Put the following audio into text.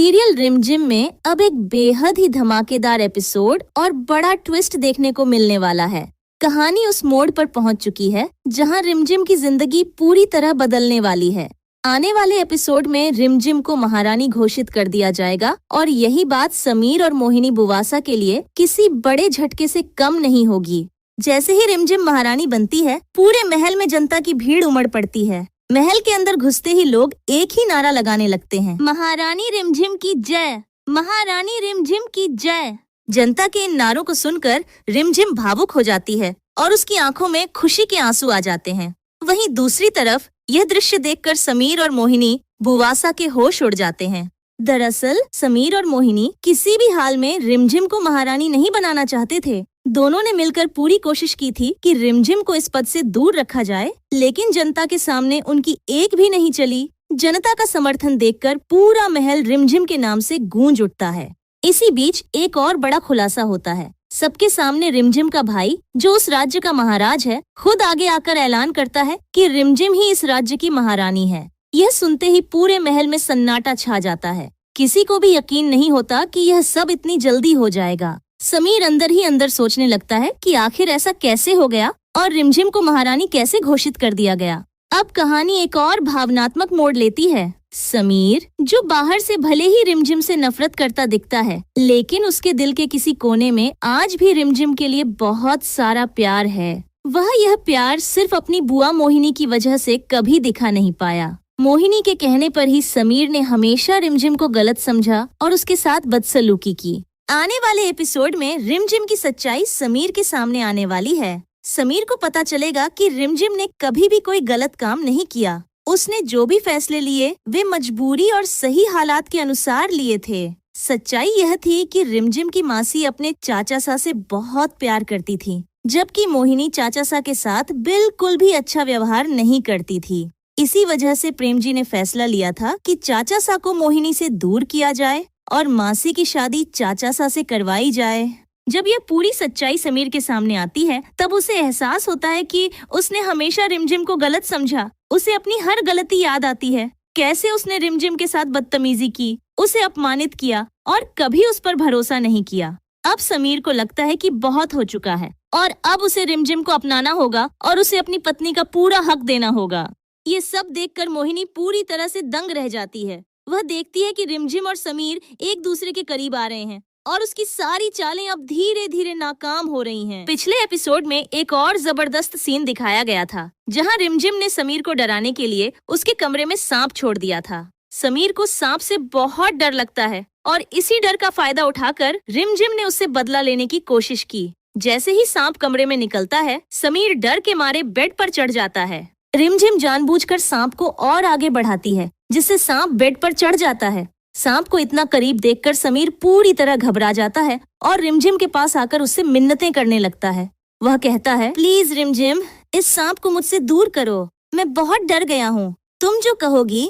Serial रिमझिम में अब एक बेहद ही धमाकेदार एपिसोड और बड़ा ट्विस्ट देखने को मिलने वाला है। कहानी उस मोड़ पर पहुंच चुकी है जहां रिमझिम की जिंदगी पूरी तरह बदलने वाली है। आने वाले एपिसोड में रिमझिम को महारानी घोषित कर दिया जाएगा और यही बात समीर और मोहिनी बुवासा के लिए किसी बड़े झटके से कम नहीं होगी। जैसे ही रिमझिम महारानी बनती है, पूरे महल में जनता की भीड़ उमड़ पड़ती है। महल के अंदर घुसते ही लोग एक ही नारा लगाने लगते हैं, महारानी रिमझिम की जय, महारानी रिमझिम की जय। जनता के इन नारों को सुनकर रिमझिम भावुक हो जाती है और उसकी आंखों में खुशी के आंसू आ जाते हैं। वहीं दूसरी तरफ यह दृश्य देखकर समीर और मोहिनी बुवासा के होश उड़ जाते हैं। दरअसल समीर और मोहिनी किसी भी हाल में रिमझिम को महारानी नहीं बनाना चाहते थे। दोनों ने मिलकर पूरी कोशिश की थी कि रिमझिम को इस पद से दूर रखा जाए, लेकिन जनता के सामने उनकी एक भी नहीं चली। जनता का समर्थन देखकर पूरा महल रिमझिम के नाम से गूंज उठता है। इसी बीच एक और बड़ा खुलासा होता है। सबके सामने रिमझिम का भाई, जो उस राज्य का महाराज है, खुद आगे आकर ऐलान करता है कि रिमझिम ही इस राज्य की महारानी है। यह सुनते ही पूरे महल में सन्नाटा छा जाता है। किसी को भी यकीन नहीं होता कि यह सब इतनी जल्दी हो जाएगा। समीर अंदर ही अंदर सोचने लगता है कि आखिर ऐसा कैसे हो गया और रिमझिम को महारानी कैसे घोषित कर दिया गया। अब कहानी एक और भावनात्मक मोड़ लेती है। समीर, जो बाहर से भले ही रिमझिम से नफरत करता दिखता है, लेकिन उसके दिल के किसी कोने में आज भी रिमझिम के लिए बहुत सारा प्यार है। वह यह प्यार सिर्फ अपनी बुआ मोहिनी की वजह से कभी दिखा नहीं पाया। मोहिनी के कहने पर ही समीर ने हमेशा रिमझिम को गलत समझा और उसके साथ बदसलूकी की। आने वाले एपिसोड में रिमझिम की सच्चाई समीर के सामने आने वाली है। समीर को पता चलेगा कि रिमझिम ने कभी भी कोई गलत काम नहीं किया। उसने जो भी फैसले लिए वे मजबूरी और सही हालात के अनुसार लिए थे। सच्चाई यह थी कि रिमझिम की मासी अपने चाचा सा से बहुत प्यार करती थी, जबकि मोहिनी चाचा सा के साथ बिल्कुल भी अच्छा व्यवहार नहीं करती थी। इसी वजह से प्रेम जी ने फैसला लिया था कि चाचा सा को मोहिनी से दूर किया जाए और मासी की शादी चाचा सा से करवाई जाए। जब यह पूरी सच्चाई समीर के सामने आती है, तब उसे एहसास होता है कि उसने हमेशा रिमझिम को गलत समझा। उसे अपनी हर गलती याद आती है, कैसे उसने रिमझिम के साथ बदतमीजी की, उसे अपमानित किया और कभी उस पर भरोसा नहीं किया। अब समीर को लगता है कि बहुत हो चुका है और अब उसे रिमझिम को अपनाना होगा और उसे अपनी पत्नी का पूरा हक देना होगा। ये सब देखकर मोहिनी पूरी तरह से दंग रह जाती है। वह देखती है कि रिमझिम और समीर एक दूसरे के करीब आ रहे हैं और उसकी सारी चालें अब धीरे धीरे नाकाम हो रही हैं। पिछले एपिसोड में एक और जबरदस्त सीन दिखाया गया था, जहां रिमझिम ने समीर को डराने के लिए उसके कमरे में सांप छोड़ दिया था। समीर को सांप से बहुत डर लगता है और इसी डर का फायदा उठाकर रिमझिम ने उससे बदला लेने की कोशिश की। जैसे ही सांप कमरे में निकलता है, समीर डर के मारे बेड पर चढ़ जाता है। रिमझिम जानबूझकर सांप को और आगे बढ़ाती है, जिससे सांप बेड पर चढ़ जाता है। सांप को इतना करीब देखकर समीर पूरी तरह घबरा जाता है और रिमझिम के पास आकर उससे मिन्नतें करने लगता है। वह कहता है, प्लीज रिमझिम, इस सांप को मुझसे दूर करो, मैं बहुत डर गया हूँ। तुम जो कहोगी